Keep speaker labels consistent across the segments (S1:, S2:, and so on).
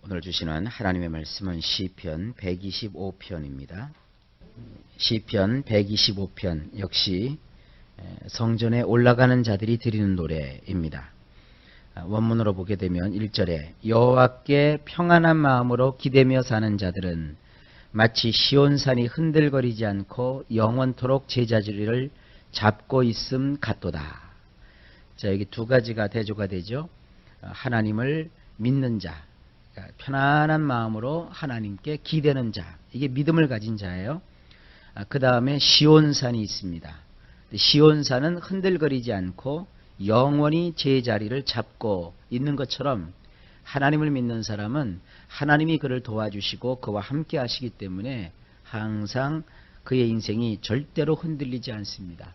S1: 오늘 주시는 하나님의 말씀은 시편 125편입니다. 시편 125편 역시 성전에 올라가는 자들이 드리는 노래입니다. 원문으로 보게 되면 1절에 여호와께 평안한 마음으로 기대며 사는 자들은 마치 시온산이 흔들거리지 않고 영원토록 제자리를 잡고 있음 같도다. 자, 여기 두 가지가 대조가 되죠. 하나님을 믿는 자, 편안한 마음으로 하나님께 기대는 자, 이게 믿음을 가진 자예요. 그 다음에 시온산이 있습니다. 시온산은 흔들거리지 않고 영원히 제자리를 잡고 있는 것처럼 하나님을 믿는 사람은 하나님이 그를 도와주시고 그와 함께 하시기 때문에 항상 그의 인생이 절대로 흔들리지 않습니다.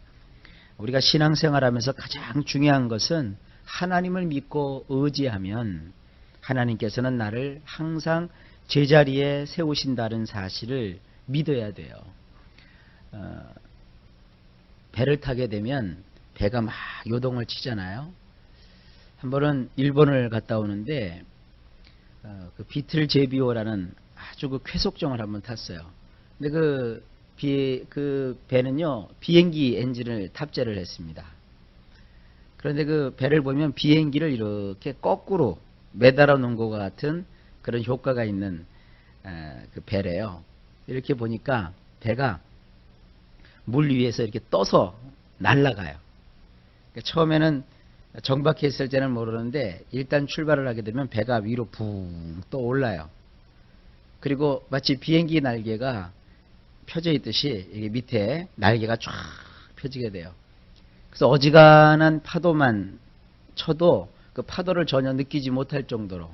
S1: 우리가 신앙생활하면서 가장 중요한 것은 하나님을 믿고 의지하면 하나님께서는 나를 항상 제자리에 세우신다는 사실을 믿어야 돼요. 배를 타게 되면 배가 막 요동을 치잖아요. 한 번은 일본을 갔다 오는데 그 비틀 제비오라는 아주 그 쾌속정을 한번 탔어요. 근데 그 배는요 비행기 엔진을 탑재를 했습니다. 그런데 그 배를 보면 비행기를 이렇게 거꾸로 매달아 놓은 것 같은 그런 효과가 있는 그 배래요. 이렇게 보니까 배가 물 위에서 이렇게 떠서 날아가요. 그러니까 처음에는 정박해 있을 때는 모르는데 일단 출발을 하게 되면 배가 위로 붕 떠올라요. 그리고 마치 비행기 날개가 펴져 있듯이 이게 밑에 날개가 쫙 펴지게 돼요. 그래서 어지간한 파도만 쳐도 그 파도를 전혀 느끼지 못할 정도로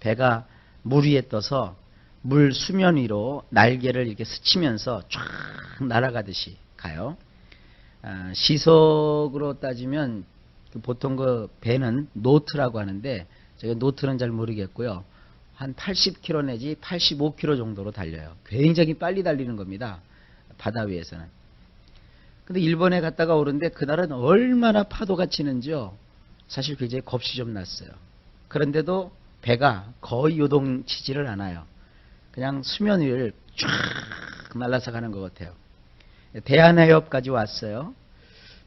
S1: 배가 물 위에 떠서 물 수면 위로 날개를 이렇게 스치면서 쫙 날아가듯이 가요. 시속으로 따지면 보통 그 배는 노트라고 하는데 제가 노트는 잘 모르겠고요. 한 80km 내지 85km 정도로 달려요. 굉장히 빨리 달리는 겁니다. 바다 위에서는. 근데 일본에 갔다가 오는데 그날은 얼마나 파도가 치는지요. 사실 굉장히 겁이 좀 났어요. 그런데도 배가 거의 요동치지를 않아요. 그냥 수면 위를 쫙 날아서 가는 것 같아요. 대한해협까지 왔어요.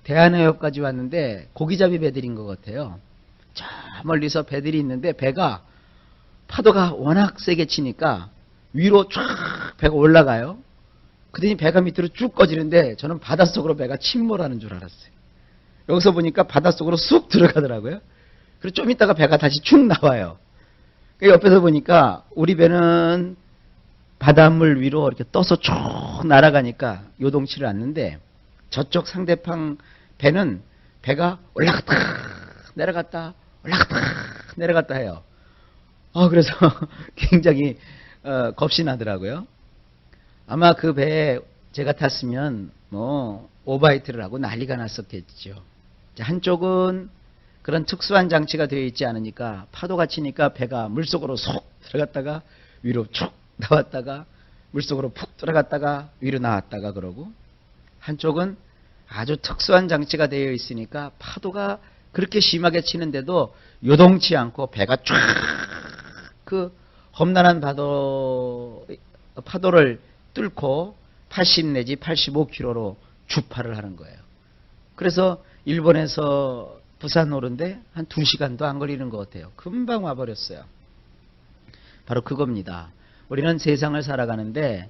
S1: 대한해협까지 왔는데 고기잡이 배들인 것 같아요. 저 멀리서 배들이 있는데 배가 파도가 워낙 세게 치니까 위로 쫙 배가 올라가요. 그러더니 배가 밑으로 쭉 꺼지는데 저는 바닷속으로 배가 침몰하는 줄 알았어요. 여기서 보니까 바닷속으로 쑥 들어가더라고요. 그리고 좀 있다가 배가 다시 축 나와요. 옆에서 보니까 우리 배는 바닷물 위로 이렇게 떠서 쭉 날아가니까 요동치를 않는데 저쪽 상대방 배는 배가 올라갔다 내려갔다 올라갔다 내려갔다 해요. 그래서 굉장히 겁이 나더라고요. 아마 그 배에 제가 탔으면 뭐 오바이트를 하고 난리가 났었겠죠. 한쪽은 그런 특수한 장치가 되어 있지 않으니까 파도가 치니까 배가 물속으로 쏙 들어갔다가 위로 쭉 나왔다가 물속으로 푹 들어갔다가 위로 나왔다가 그러고, 한쪽은 아주 특수한 장치가 되어 있으니까 파도가 그렇게 심하게 치는데도 요동치 않고 배가 쫙 그 험난한 파도를 뚫고 80 내지 85km로 주파를 하는 거예요. 그래서 일본에서 부산 오는데 한 2시간도 안 걸리는 것 같아요. 금방 와버렸어요. 바로 그겁니다. 우리는 세상을 살아가는데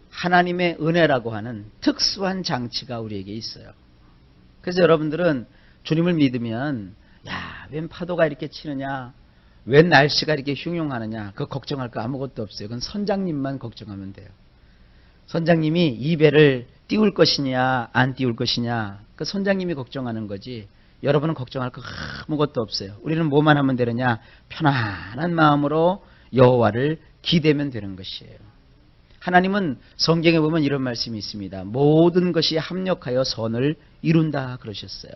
S1: 하나님의 은혜라고 하는 특수한 장치가 우리에게 있어요. 그래서 여러분들은 주님을 믿으면 웬 파도가 이렇게 치느냐, 웬 날씨가 이렇게 흉흉하느냐, 그거 걱정할 거 아무것도 없어요. 그건 선장님만 걱정하면 돼요. 선장님이 이 배를 띄울 것이냐 안 띄울 것이냐, 그 선장님이 걱정하는 거지 여러분은 걱정할 거 아무것도 없어요. 우리는 뭐만 하면 되느냐, 편안한 마음으로 여호와를 기대면 되는 것이에요. 하나님은 성경에 보면 이런 말씀이 있습니다. 모든 것이 합력하여 선을 이룬다 그러셨어요.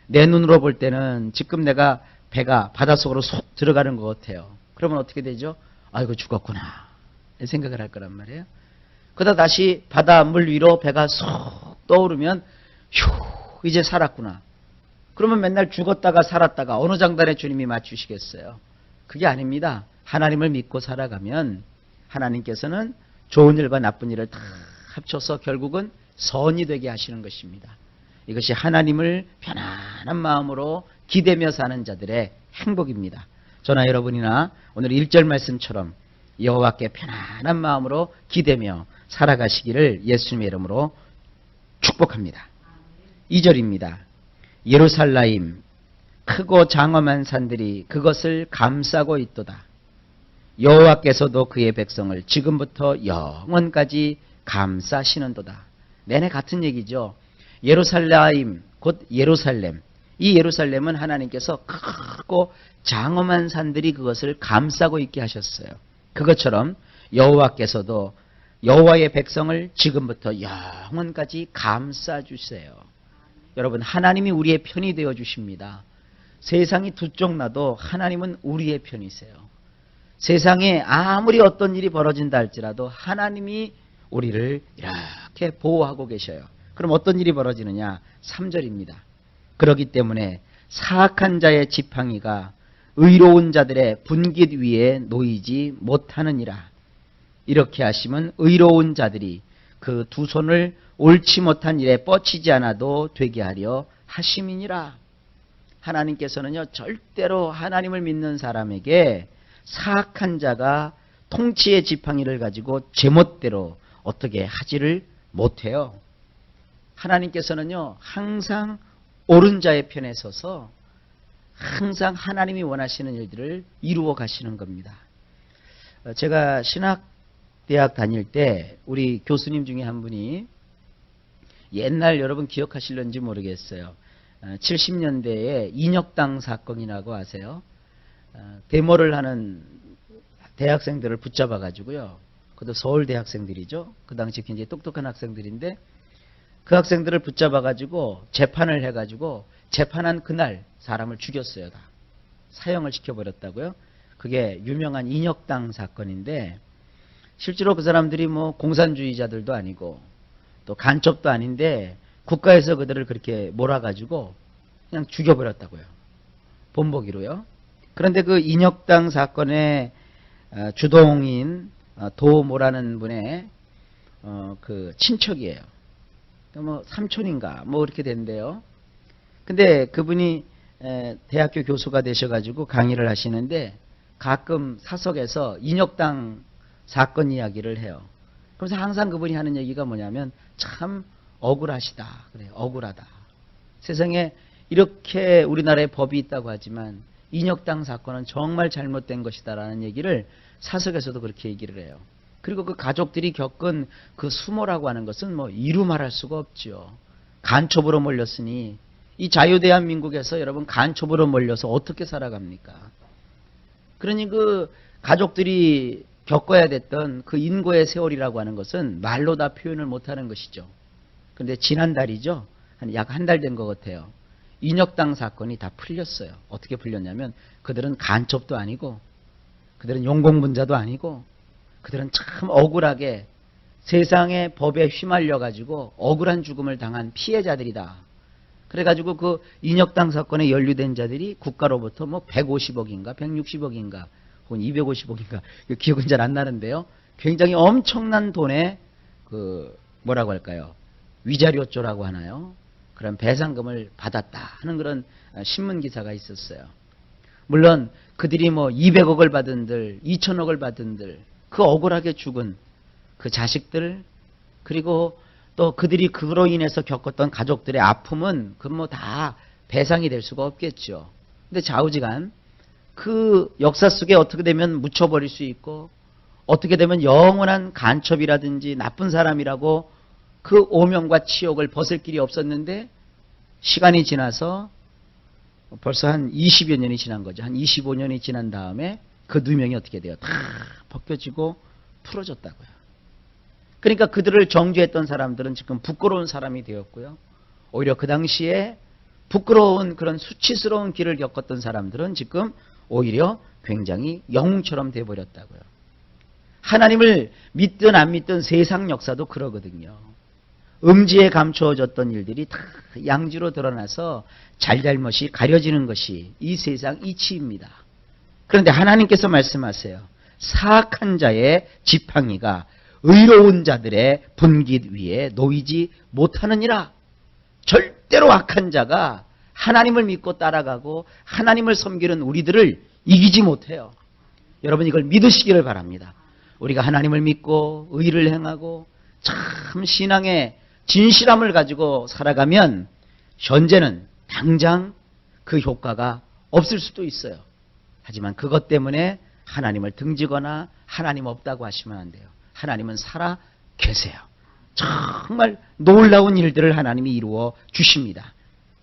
S1: 내 눈으로 볼 때는 지금 내가 배가 바닷속으로 쏙 들어가는 것 같아요. 그러면 어떻게 되죠? 아이고 죽었구나 생각을 할 거란 말이에요. 그러다 다시 바닷물 위로 배가 쏙 떠오르면 휴, 이제 살았구나. 그러면 맨날 죽었다가 살았다가 어느 장단에 주님이 맞추시겠어요? 그게 아닙니다. 하나님을 믿고 살아가면 하나님께서는 좋은 일과 나쁜 일을 다 합쳐서 결국은 선이 되게 하시는 것입니다. 이것이 하나님을 편안한 마음으로 기대며 사는 자들의 행복입니다. 저나 여러분이나 오늘 1절 말씀처럼 여호와께 편안한 마음으로 기대며 살아가시기를 예수님의 이름으로 축복합니다. 2절입니다. 예루살렘 크고 장엄한 산들이 그것을 감싸고 있도다. 여호와께서도 그의 백성을 지금부터 영원까지 감싸시는도다. 내내 같은 얘기죠. 예루살렘 곧 예루살렘. 이 예루살렘은 하나님께서 크고 장엄한 산들이 그것을 감싸고 있게 하셨어요. 그것처럼 여호와께서도 여호와의 백성을 지금부터 영원까지 감싸주세요. 여러분, 하나님이 우리의 편이 되어 주십니다. 세상이 두 쪽 나도 하나님은 우리의 편이세요. 세상에 아무리 어떤 일이 벌어진다 할지라도 하나님이 우리를 이렇게 보호하고 계셔요. 그럼 어떤 일이 벌어지느냐? 3절입니다. 그렇기 때문에 사악한 자의 지팡이가 의로운 자들의 분깃 위에 놓이지 못하느니라. 이렇게 하시면 의로운 자들이 그 두 손을 옳지 못한 일에 뻗치지 않아도 되게 하려 하심이니라. 하나님께서는요, 절대로 하나님을 믿는 사람에게 사악한 자가 통치의 지팡이를 가지고 제멋대로 어떻게 하지를 못해요. 하나님께서는요, 항상 옳은 자의 편에 서서 항상 하나님이 원하시는 일들을 이루어 가시는 겁니다. 제가 신학대학 다닐 때 우리 교수님 중에 한 분이 옛날 여러분 기억하실런지 모르겠어요. 70년대에 인혁당 사건이라고 아세요? 데모를 하는 대학생들을 붙잡아 가지고요. 그것도 서울 대학생들이죠. 그 당시 굉장히 똑똑한 학생들인데 그 학생들을 붙잡아 가지고 재판을 해 가지고 재판한 그날 사람을 죽였어요. 다 사형을 시켜버렸다고요. 그게 유명한 인혁당 사건인데 실제로 그 사람들이 뭐 공산주의자들도 아니고 또 간첩도 아닌데 국가에서 그들을 그렇게 몰아가지고 그냥 죽여버렸다고요. 본보기로요. 그런데 그 인혁당 사건의 주동인 도모라는 분의 그 친척이에요. 뭐 삼촌인가 뭐 이렇게 된대요. 근데 그분이 대학교 교수가 되셔가지고 강의를 하시는데 가끔 사석에서 인혁당 사건 이야기를 해요. 그래서 항상 그분이 하는 얘기가 뭐냐면 참 억울하시다. 그래요. 억울하다. 세상에 이렇게 우리나라에 법이 있다고 하지만 인혁당 사건은 정말 잘못된 것이다라는 얘기를 사석에서도 그렇게 얘기를 해요. 그리고 그 가족들이 겪은 그 수모라고 하는 것은 뭐 이루 말할 수가 없죠. 간첩으로 몰렸으니 이 자유대한민국에서 여러분 간첩으로 몰려서 어떻게 살아갑니까? 그러니 그 가족들이 겪어야 됐던 그 인고의 세월이라고 하는 것은 말로 다 표현을 못하는 것이죠. 그런데 지난달이죠. 약 한 달 된 것 같아요. 인혁당 사건이 다 풀렸어요. 어떻게 풀렸냐면 그들은 간첩도 아니고 그들은 용공분자도 아니고 그들은 참 억울하게 세상의 법에 휘말려 가지고 억울한 죽음을 당한 피해자들이다. 그래가지고 그 인혁당 사건에 연루된 자들이 국가로부터 뭐 150억인가 160억인가 혹은 250억인가 기억은 잘 안 나는데요. 굉장히 엄청난 돈의 그 뭐라고 할까요? 위자료조라고 하나요? 그런 배상금을 받았다 하는 그런 신문 기사가 있었어요. 물론 그들이 뭐 200억을 받은들 2천억을 받은들 그 억울하게 죽은 그 자식들 그리고 또 그들이 그로 인해서 겪었던 가족들의 아픔은 그 뭐 다 배상이 될 수가 없겠죠. 근데 좌우지간 그 역사 속에 어떻게 되면 묻혀버릴 수 있고 어떻게 되면 영원한 간첩이라든지 나쁜 사람이라고 그 오명과 치욕을 벗을 길이 없었는데 시간이 지나서 벌써 한 20여 년이 지난 거죠. 한 25년이 지난 다음에 그 누명이 어떻게 돼요? 다 벗겨지고 풀어졌다고요. 그러니까 그들을 정죄했던 사람들은 지금 부끄러운 사람이 되었고요. 오히려 그 당시에 부끄러운 그런 수치스러운 길을 겪었던 사람들은 지금 오히려 굉장히 영웅처럼 돼버렸다고요. 하나님을 믿든 안 믿든 세상 역사도 그러거든요. 음지에 감추어졌던 일들이 다 양지로 드러나서 잘잘못이 가려지는 것이 이 세상 이치입니다. 그런데 하나님께서 말씀하세요. 사악한 자의 지팡이가 의로운 자들의 분깃 위에 놓이지 못하느니라. 절대로 악한 자가 하나님을 믿고 따라가고 하나님을 섬기는 우리들을 이기지 못해요. 여러분 이걸 믿으시기를 바랍니다. 우리가 하나님을 믿고 의를 행하고 참 신앙의 진실함을 가지고 살아가면 현재는 당장 그 효과가 없을 수도 있어요. 하지만 그것 때문에 하나님을 등지거나 하나님 없다고 하시면 안 돼요. 하나님은 살아 계세요. 정말 놀라운 일들을 하나님이 이루어 주십니다.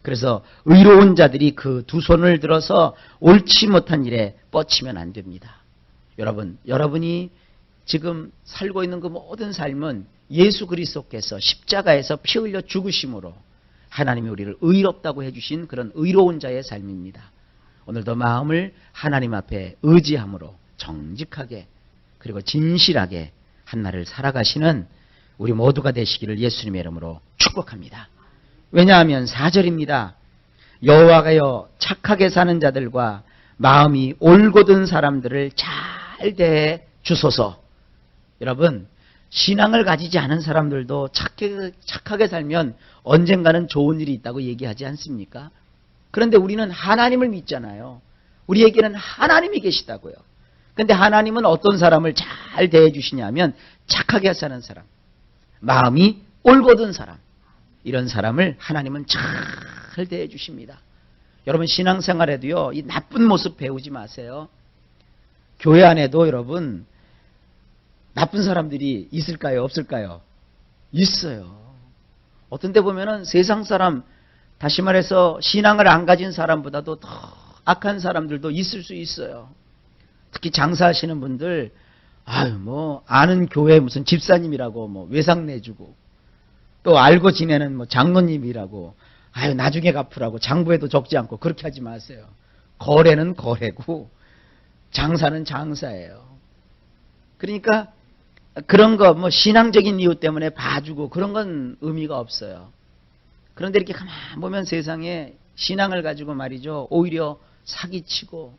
S1: 그래서 의로운 자들이 그 두 손을 들어서 옳지 못한 일에 뻗치면 안 됩니다. 여러분이 지금 살고 있는 그 모든 삶은 예수 그리스도께서 십자가에서 피 흘려 죽으심으로 하나님이 우리를 의롭다고 해주신 그런 의로운 자의 삶입니다. 오늘도 마음을 하나님 앞에 의지함으로 정직하게 그리고 진실하게 한 날을 살아가시는 우리 모두가 되시기를 예수님의 이름으로 축복합니다. 왜냐하면 4절입니다. 여호와가여 착하게 사는 자들과 마음이 올곧은 사람들을 잘 대해 주소서. 여러분 신앙을 가지지 않은 사람들도 착하게 살면 언젠가는 좋은 일이 있다고 얘기하지 않습니까? 그런데 우리는 하나님을 믿잖아요. 우리에게는 하나님이 계시다고요. 그런데 하나님은 어떤 사람을 잘 대해 주시냐면 착하게 사는 사람, 마음이 올곧은 사람, 이런 사람을 하나님은 잘 대해 주십니다. 여러분 신앙생활에도요, 이 나쁜 모습 배우지 마세요. 교회 안에도 여러분 나쁜 사람들이 있을까요? 없을까요? 있어요. 어떤 데 보면은 세상 사람, 다시 말해서 신앙을 안 가진 사람보다도 더 악한 사람들도 있을 수 있어요. 특히 장사하시는 분들, 아는 교회 무슨 집사님이라고 외상 내주고, 또 알고 지내는 장로님이라고, 나중에 갚으라고 장부에도 적지 않고 그렇게 하지 마세요. 거래는 거래고, 장사는 장사예요. 그러니까 그런 거 신앙적인 이유 때문에 봐주고 그런 건 의미가 없어요. 그런데 이렇게 가만 보면 세상에 신앙을 가지고 말이죠, 오히려 사기치고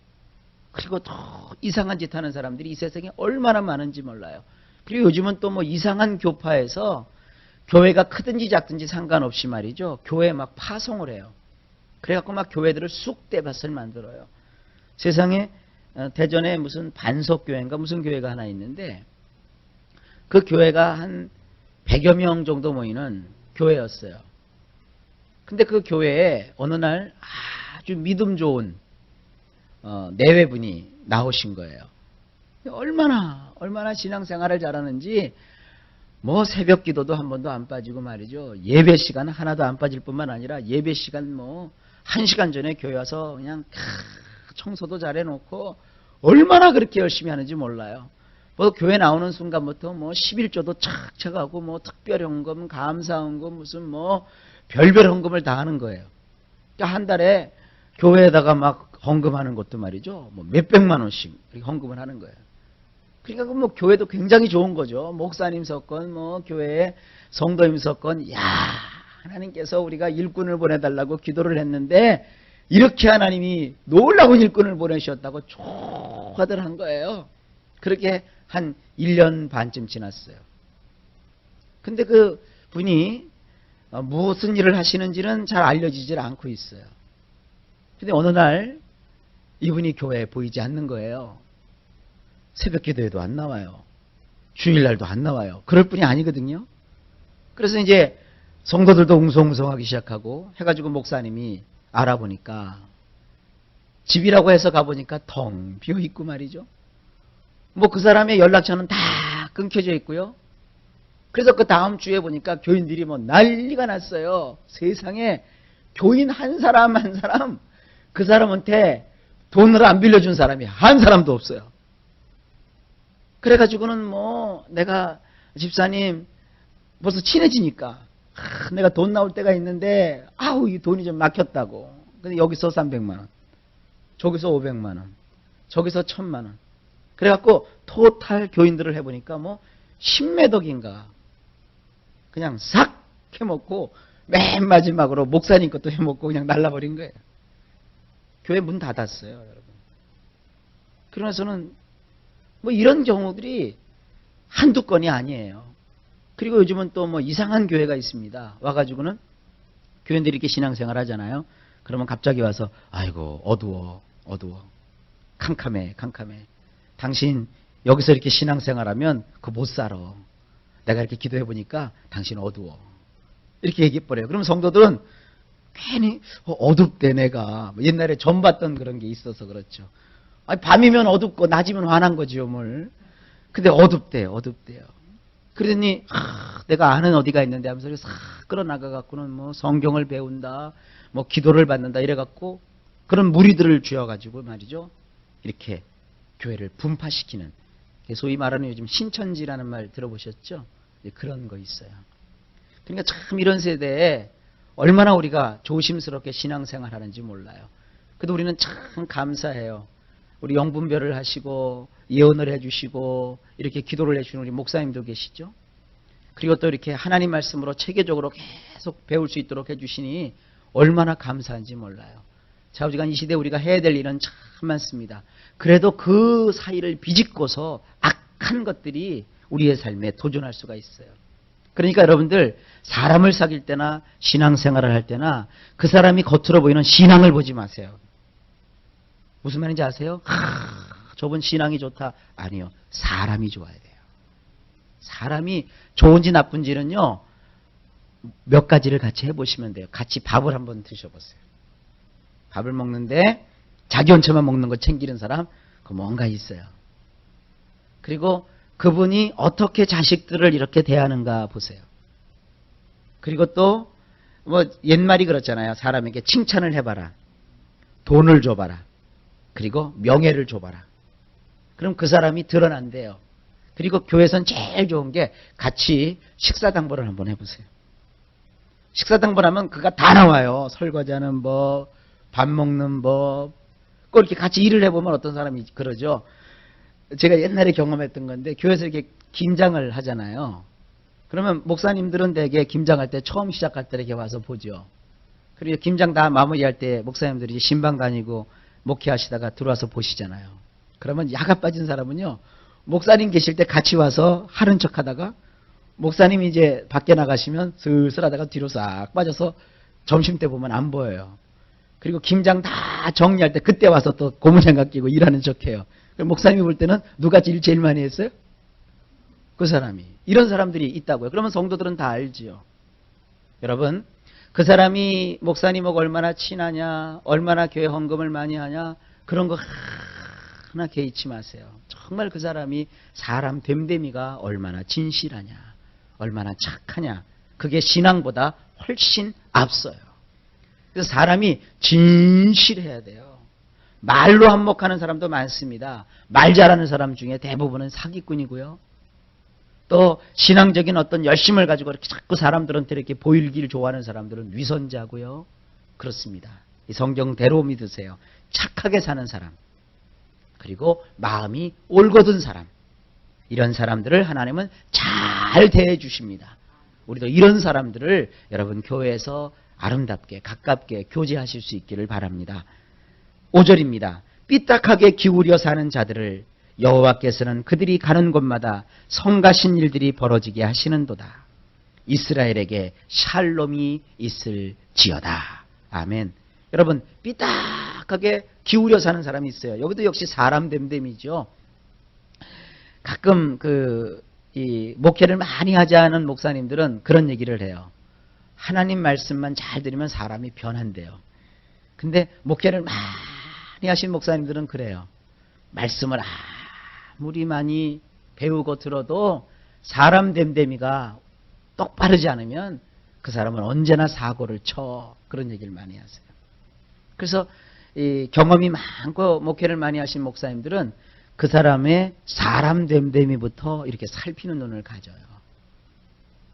S1: 그리고 더 이상한 짓 하는 사람들이 이 세상에 얼마나 많은지 몰라요. 그리고 요즘은 또 이상한 교파에서 교회가 크든지 작든지 상관없이 말이죠, 교회에 막 파송을 해요. 그래갖고 막 교회들을 쑥대밭을 만들어요. 세상에 대전에 무슨 반석교회인가 무슨 교회가 하나 있는데 그 교회가 한 100여 명 정도 모이는 교회였어요. 근데 그 교회에 어느 날 아주 믿음 좋은 내외분이 나오신 거예요. 얼마나 신앙생활을 잘하는지 새벽 기도도 한 번도 안 빠지고 말이죠. 예배 시간 하나도 안 빠질 뿐만 아니라 예배 시간 1시간 전에 교회 와서 그냥 청소도 잘해놓고 얼마나 그렇게 열심히 하는지 몰라요. 교회 나오는 순간부터 11조도 착착 하고 특별 헌금, 감사 헌금, 무슨 별별 헌금을 다 하는 거예요. 그러니까 한 달에 교회에다가 막 헌금하는 것도 말이죠. 몇백만 원씩 이렇게 헌금을 하는 거예요. 그러니까 교회도 굉장히 좋은 거죠. 목사님 석건, 교회에 성도님 석건, 하나님께서 우리가 일꾼을 보내달라고 기도를 했는데 이렇게 하나님이 놀라운 일꾼을 보내셨다고 좋아들 한 거예요. 그렇게 한 1년 반쯤 지났어요. 근데 그 분이 무슨 일을 하시는지는 잘 알려지질 않고 있어요. 근데 어느 날 이분이 교회에 보이지 않는 거예요. 새벽 기도에도 안 나와요. 주일날도 안 나와요. 그럴 뿐이 아니거든요. 그래서 이제 성도들도 웅성웅성하기 시작하고 해가지고 목사님이 알아보니까 집이라고 해서 가보니까 텅 비어있고 말이죠. 그 사람의 연락처는 다 끊겨져 있고요. 그래서 그 다음 주에 보니까 교인들이 난리가 났어요. 세상에 교인 한 사람 그 사람한테 돈을 안 빌려준 사람이 한 사람도 없어요. 그래가지고는 내가 집사님 벌써 친해지니까 내가 돈 나올 때가 있는데 이 돈이 좀 막혔다고. 근데 여기서 300만 원, 저기서 500만 원, 저기서 1000만 원. 그래갖고 토탈 교인들을 해보니까 10몇 억인가 그냥 싹 해먹고 맨 마지막으로 목사님 것도 해먹고 그냥 날라버린 거예요. 교회 문 닫았어요, 여러분. 그러나서는 뭐 이런 경우들이 한두 건이 아니에요. 그리고 요즘은 또 뭐 이상한 교회가 있습니다. 와가지고는 교인들이 이렇게 신앙생활 하잖아요. 그러면 갑자기 와서 아이고 어두워 캄캄해. 당신 여기서 이렇게 신앙생활하면 그거 못 살아. 내가 이렇게 기도해 보니까 당신 어두워. 이렇게 얘기해버려요. 그럼 성도들은 괜히 어둡대 내가. 옛날에 전 봤던 그런 게 있어서 그렇죠. 아니, 밤이면 어둡고 낮이면 환한 거지요 뭘. 근데 어둡대요. 그러더니 내가 아는 어디가 있는데 하면서 싹 끌어나가갖고는 뭐 성경을 배운다, 뭐 기도를 받는다 이래갖고 그런 무리들을 쥐어가지고 말이죠. 이렇게 교회를 분파시키는, 소위 말하는 요즘 신천지라는 말 들어보셨죠? 그런 거 있어요. 그러니까 참 이런 세대에 얼마나 우리가 조심스럽게 신앙생활하는지 몰라요. 그래도 우리는 참 감사해요. 우리 영분별을 하시고 예언을 해주시고 이렇게 기도를 해주시는 우리 목사님도 계시죠. 그리고 또 이렇게 하나님 말씀으로 체계적으로 계속 배울 수 있도록 해주시니 얼마나 감사한지 몰라요. 좌우지간 이 시대에 우리가 해야 될 일은 참 많습니다. 그래도 그 사이를 비집고서 악한 것들이 우리의 삶에 도전할 수가 있어요. 그러니까 여러분들 사람을 사귈 때나 신앙생활을 할 때나 그 사람이 겉으로 보이는 신앙을 보지 마세요. 무슨 말인지 아세요? 저분 신앙이 좋다. 아니요. 사람이 좋아야 돼요. 사람이 좋은지 나쁜지는요. 몇 가지를 같이 해보시면 돼요. 같이 밥을 한번 드셔보세요. 밥을 먹는데 자기 혼자만 먹는 거 챙기는 사람 그 뭔가 있어요. 그리고 그분이 어떻게 자식들을 이렇게 대하는가 보세요. 그리고 또 뭐 옛말이 그렇잖아요. 사람에게 칭찬을 해봐라. 돈을 줘봐라. 그리고 명예를 줘봐라. 그럼 그 사람이 드러난대요. 그리고 교회에서는 제일 좋은 게 같이 식사당번을 한번 해보세요. 식사당번 하면 그가 다 나와요. 설거지하는 법, 밥 먹는 법. 꼭 이렇게 같이 일을 해보면 어떤 사람이 그러죠. 제가 옛날에 경험했던 건데 교회에서 이렇게 김장을 하잖아요. 그러면 목사님들은 대개 김장할 때 처음 시작할 때 이렇게 와서 보죠. 그리고 김장 다 마무리할 때 목사님들이 신방 다니고 목회하시다가 들어와서 보시잖아요. 그러면 야가 빠진 사람은요. 목사님 계실 때 같이 와서 하는 척 하다가 목사님이 이제 밖에 나가시면 슬슬 하다가 뒤로 싹 빠져서 점심때 보면 안 보여요. 그리고 김장 다 정리할 때 그때 와서 또 고무장갑 끼고 일하는 척해요. 목사님이 볼 때는 누가 제일 많이 했어요? 그 사람이. 이런 사람들이 있다고요. 그러면 성도들은 다 알지요. 여러분, 그 사람이 목사님하고 얼마나 친하냐, 얼마나 교회 헌금을 많이 하냐, 그런 거 하나 개의치 마세요. 정말 그 사람이 사람 됨됨이가 얼마나 진실하냐, 얼마나 착하냐, 그게 신앙보다 훨씬 앞서요. 그래서 사람이 진실해야 돼요. 말로 한몫하는 사람도 많습니다. 말 잘하는 사람 중에 대부분은 사기꾼이고요. 또 신앙적인 어떤 열심을 가지고 이렇게 자꾸 사람들한테 이렇게 보이길 좋아하는 사람들은 위선자고요. 그렇습니다. 이 성경대로 믿으세요. 착하게 사는 사람, 그리고 마음이 올곧은 사람, 이런 사람들을 하나님은 잘 대해 주십니다. 우리도 이런 사람들을 여러분 교회에서 아름답게 가깝게 교제하실 수 있기를 바랍니다. 5절입니다. 삐딱하게 기울여 사는 자들을 여호와께서는 그들이 가는 곳마다 성가신 일들이 벌어지게 하시는도다. 이스라엘에게 샬롬이 있을지어다. 아멘. 여러분, 삐딱하게 기울여 사는 사람이 있어요. 여기도 역시 사람 됨됨이죠. 가끔 이 목회를 많이 하지 않은 목사님들은 그런 얘기를 해요. 하나님 말씀만 잘 들으면 사람이 변한대요. 근데 목회를 많이 하신 목사님들은 그래요. 말씀을 아무리 많이 배우고 들어도 사람 됨됨이가 똑바르지 않으면 그 사람은 언제나 사고를 쳐. 그런 얘기를 많이 하세요. 그래서 이 경험이 많고 목회를 많이 하신 목사님들은 그 사람의 사람 됨됨이부터 이렇게 살피는 눈을 가져요.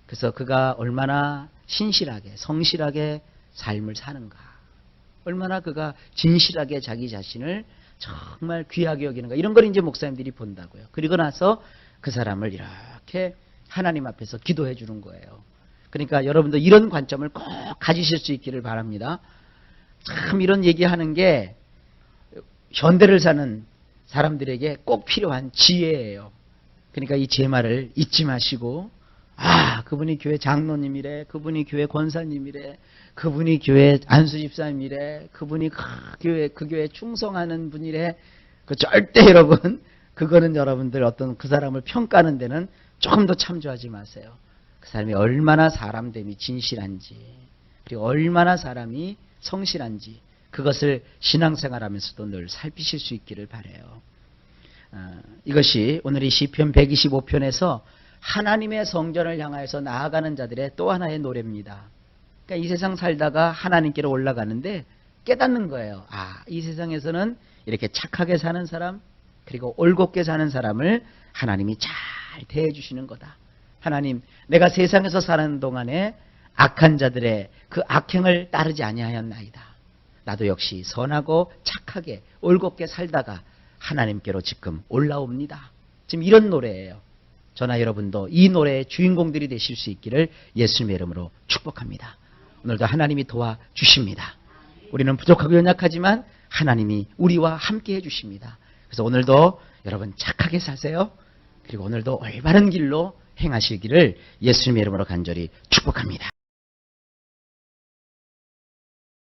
S1: 그래서 그가 얼마나 신실하게 성실하게 삶을 사는가, 얼마나 그가 진실하게 자기 자신을 정말 귀하게 여기는가, 이런 걸 이제 목사님들이 본다고요. 그리고 나서 그 사람을 이렇게 하나님 앞에서 기도해 주는 거예요. 그러니까 여러분도 이런 관점을 꼭 가지실 수 있기를 바랍니다. 참 이런 얘기하는 게 현대를 사는 사람들에게 꼭 필요한 지혜예요. 그러니까 이 제 말을 잊지 마시고, 그분이 교회 장로님이래, 그분이 교회 권사님이래, 그분이 교회 안수집사님이래, 그분이 그 교회에 충성하는 분이래. 그 절대 여러분, 그거는 여러분들 어떤 그 사람을 평가하는 데는 조금 더 참조하지 마세요. 그 사람이 얼마나 사람됨이 진실한지, 그리고 얼마나 사람이 성실한지, 그것을 신앙생활하면서도 늘 살피실 수 있기를 바라요. 이것이 오늘 이 시편 125편에서 하나님의 성전을 향하여서 나아가는 자들의 또 하나의 노래입니다. 그러니까 이 세상 살다가 하나님께로 올라가는데 깨닫는 거예요. 이 세상에서는 이렇게 착하게 사는 사람, 그리고 올곧게 사는 사람을 하나님이 잘 대해 주시는 거다. 하나님, 내가 세상에서 사는 동안에 악한 자들의 그 악행을 따르지 아니하였나이다. 나도 역시 선하고 착하게 올곧게 살다가 하나님께로 지금 올라옵니다. 지금 이런 노래예요. 저나 여러분도 이 노래의 주인공들이 되실 수 있기를 예수님의 이름으로 축복합니다. 오늘도 하나님이 도와주십니다. 우리는 부족하고 연약하지만 하나님이 우리와 함께 해주십니다. 그래서 오늘도 여러분 착하게 사세요. 그리고 오늘도 올바른 길로 행하시기를 예수님의 이름으로 간절히 축복합니다.